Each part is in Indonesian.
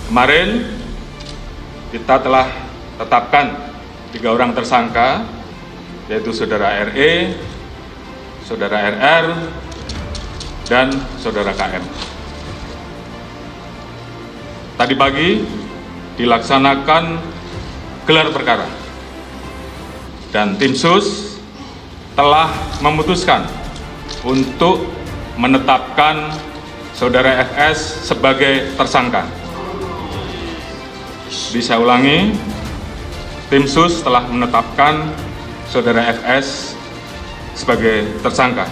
Kemarin kita telah tetapkan 3 orang tersangka, yaitu saudara RE, saudara RR, dan saudara KM. Tadi pagi dilaksanakan gelar perkara dan tim sus telah memutuskan untuk menetapkan saudara FS sebagai tersangka. Bisa ulangi, tim sus telah menetapkan saudara FS sebagai tersangka.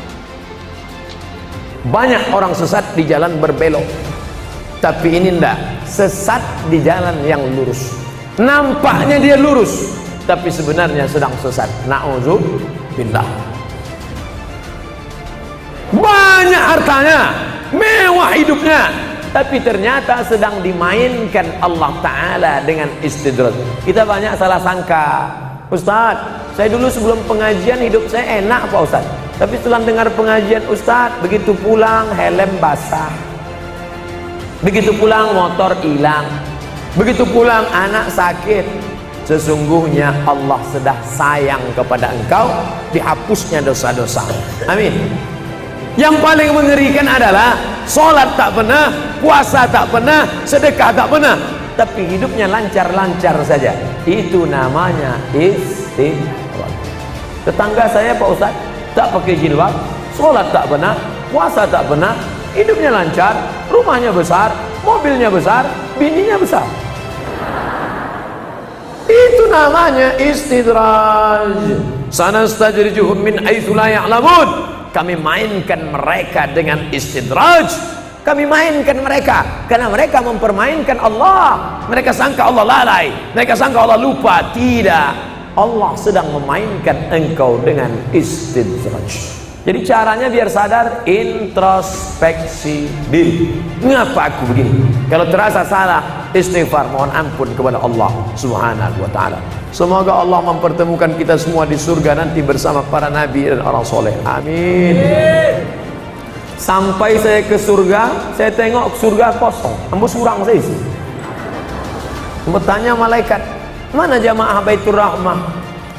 Banyak orang sesat di jalan berbelok, tapi ini enggak, sesat di jalan yang lurus. Nampaknya dia lurus, tapi sebenarnya sedang sesat. Na'udzubillah. Banyak hartanya, mewah hidupnya, tapi ternyata sedang dimainkan Allah Ta'ala dengan istidraj. Kita banyak salah sangka. Ustadz, saya dulu sebelum pengajian hidup saya enak Pak Ustadz, tapi setelah dengar pengajian Ustadz, begitu pulang helm basah, begitu pulang motor hilang, begitu pulang anak sakit. Sesungguhnya Allah sudah sayang kepada engkau, dihapusnya dosa-dosa. Amin. Yang paling mengerikan adalah sholat tak pernah, puasa tak pernah, sedekah tak pernah, tapi hidupnya lancar-lancar saja. Itu namanya istidraj. Tetangga saya Pak Ustadz tak pakai jilbab, sholat tak pernah, puasa tak pernah, hidupnya lancar, rumahnya besar, mobilnya besar, bininya besar. Itu namanya istidraj. Sanastajrijuhum min haitsu la ya'lamun. Kami mainkan mereka dengan istidraj. Kami mainkan mereka karena mereka mempermainkan Allah. Mereka sangka Allah lalai, mereka sangka Allah lupa. Tidak, Allah sedang memainkan engkau dengan istidraj. Jadi caranya biar sadar, introspeksi diri. Mengapa aku begini? Kalau terasa salah, istighfar, mohon ampun kepada Allah Subhanahu wa ta'ala. Semoga Allah mempertemukan kita semua di surga nanti bersama para nabi dan orang soleh. Amin. Sampai saya ke surga, saya tengok surga kosong, embus kurang saya isi. Bertanya malaikat, mana jamaah Baitur Rahmah?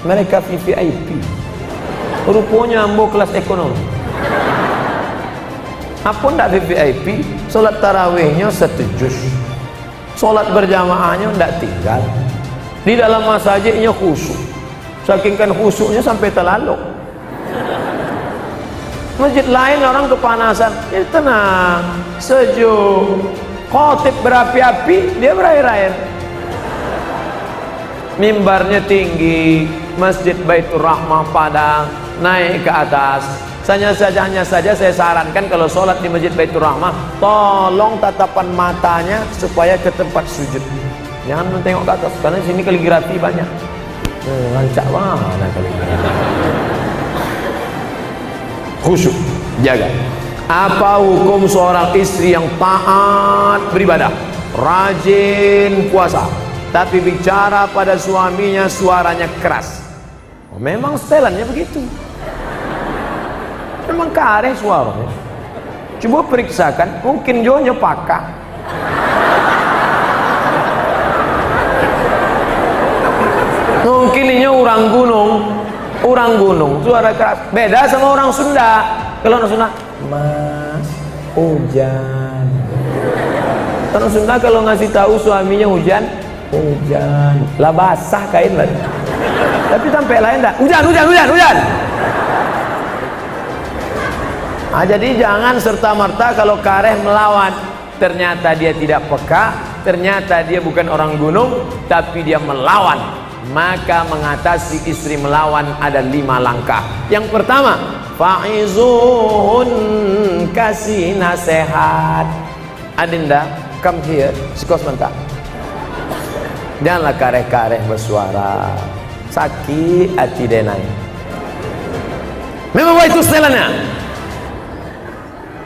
Mereka VVIP. Rupanya ambo kelas ekonomi. Apa ndak VVIP? Solat tarawihnya 1 juz, solat berjamaahnya ndak tinggal. Di dalam masjidnya khusyuk, saking kan khusyuknya sampai terlalu. Masjid lain orang kepanasan, ya tenang, sejuk. Khotib berapi-api, dia berair-air. Mimbarnya tinggi, Masjid Baitur Rahmah Padang, naik ke atas. Hanya saja saya sarankan kalau sholat di Masjid Baitur Rahmah, tolong tatapan matanya supaya ke tempat sujud. Jangan mentengok ke atas, karena di sini kaligrafi banyak. Lancak mana kaligrafi. Khusyuk, jaga. Apa hukum seorang istri yang taat beribadah, rajin puasa, tapi bicara pada suaminya suaranya keras? Oh, memang setelannya begitu. Memang kareh suaranya. Coba periksakan, mungkin jonya pakak. Mungkin ini orang gunung, suara keras. Beda sama orang Sunda. Kalau orang Sunda, Mas, hujan. Orang Sunda kalau ngasih tahu suaminya hujan, lah basah kain lah. Tapi sampai lain enggak, hujan. Nah, jadi jangan serta-merta kalau kareh melawan, ternyata dia tidak peka, ternyata dia bukan orang gunung, tapi dia melawan. Maka mengatasi istri melawan ada 5 langkah. Yang pertama, fa'izuhun, kasih nasihat. Adinda, come here, sikos mentah. Janganlah kareh-kareh bersuara, sakit hati denai. Memang itu setelannya.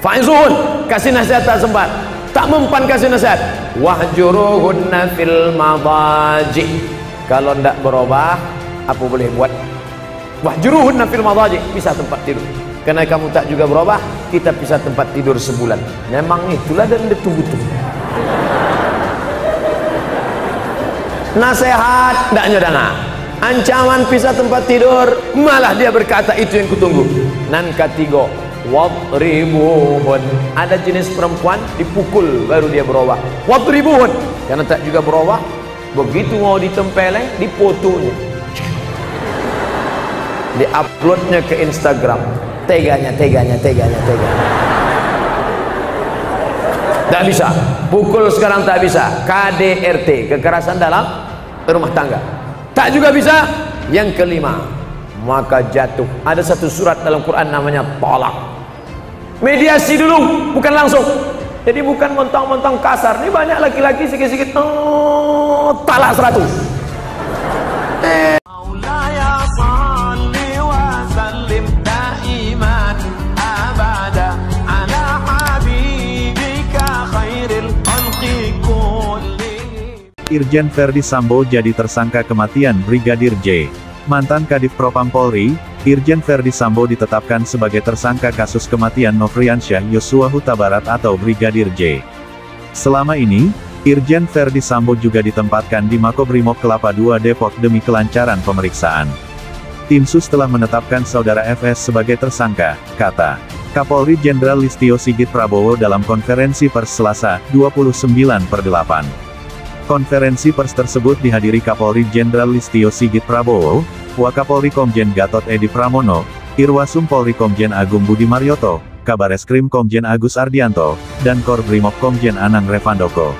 Fa'izuhun, kasih nasihat tak sempat, tak mempan kasih nasihat. Wahjuruhunna fil madaji. Kalau tidak berubah, apa boleh buat? Wahjuruhunna fil madaji, pisah tempat tidur. Karena kamu tak juga berubah, kita pisah tempat tidur sebulan. Memang itulah dan ditunggu-tunggu. nasihat tidak nyodana, ancaman pisah tempat tidur, malah dia berkata itu yang kutunggu. Nan ketiga, wadribuhun, ada jenis perempuan dipukul baru dia berubah. Wadribuhun, karena tak juga berubah, begitu mau ditempeleng, difotonya, diuploadnya ke Instagram. Teganya. Tak bisa, pukul sekarang tak bisa. KDRT, kekerasan dalam rumah tangga, tak juga bisa. Yang kelima, maka jatuh. Ada satu surat dalam Quran namanya talak. Mediasi dulu, bukan langsung. Jadi bukan mentang-mentang kasar. Ini banyak laki-laki sikit-sikit talak 100. Irjen Verdi Sambo jadi tersangka kematian Brigadir J. Mantan Kadif Propam Polri, Irjen Verdi Sambo ditetapkan sebagai tersangka kasus kematian Nofriansyah Yosua Huta Barat atau Brigadir J. Selama ini, Irjen Verdi Sambo juga ditempatkan di Makobrimob Kelapa II Depok demi kelancaran pemeriksaan. Tim Sus telah menetapkan Saudara FS sebagai tersangka, kata Kapolri Jenderal Listio Sigit Prabowo dalam konferensi pers Selasa, 29/8. Konferensi pers tersebut dihadiri Kapolri Jenderal Listio Sigit Prabowo, Wakapolri Komjen Gatot Edi Pramono, Irwasum Polri Komjen Agung Budi Marioto, Kabareskrim Komjen Agus Ardianto, dan Korbrimob Komjen Anang Revandoko.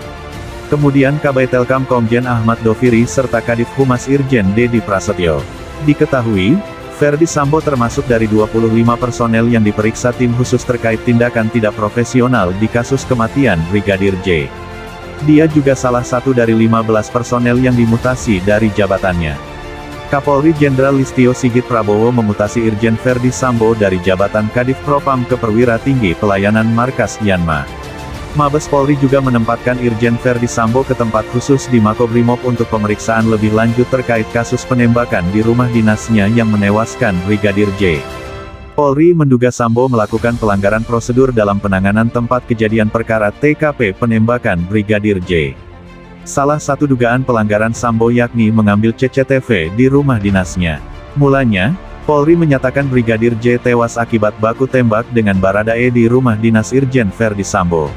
Kemudian Kabatelkam Komjen Ahmad Doviri serta Kadif Humas Irjen Dedi Prasetyo. Diketahui, Verdi Sambo termasuk dari 25 personel yang diperiksa tim khusus terkait tindakan tidak profesional di kasus kematian Brigadir J. Dia juga salah satu dari 15 personel yang dimutasi dari jabatannya. Kapolri Jenderal Listio Sigit Prabowo memutasi Irjen Verdi Sambo dari jabatan Kadif Propam ke Perwira Tinggi Pelayanan Markas Yanma. Mabes Polri juga menempatkan Irjen Verdi Sambo ke tempat khusus di Makobrimob untuk pemeriksaan lebih lanjut terkait kasus penembakan di rumah dinasnya yang menewaskan Brigadir J. Polri menduga Sambo melakukan pelanggaran prosedur dalam penanganan tempat kejadian perkara TKP penembakan Brigadir J. Salah satu dugaan pelanggaran Sambo yakni mengambil CCTV di rumah dinasnya. Mulanya, Polri menyatakan Brigadir J tewas akibat baku tembak dengan Baradae di rumah dinas Irjen Verdi Sambo.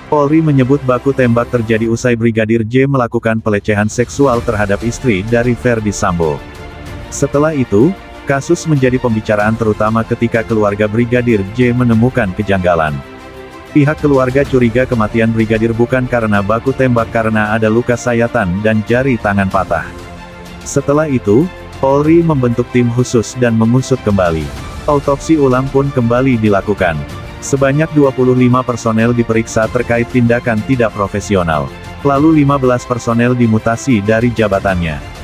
Polri menyebut baku tembak terjadi usai Brigadir J melakukan pelecehan seksual terhadap istri dari Verdi Sambo. Setelah itu, kasus menjadi pembicaraan terutama ketika keluarga Brigadir J menemukan kejanggalan. Pihak keluarga curiga kematian Brigadir bukan karena baku tembak karena ada luka sayatan dan jari tangan patah. Setelah itu, Polri membentuk tim khusus dan mengusut kembali. Autopsi ulang pun kembali dilakukan. Sebanyak 25 personel diperiksa terkait tindakan tidak profesional. Lalu 15 personel dimutasi dari jabatannya.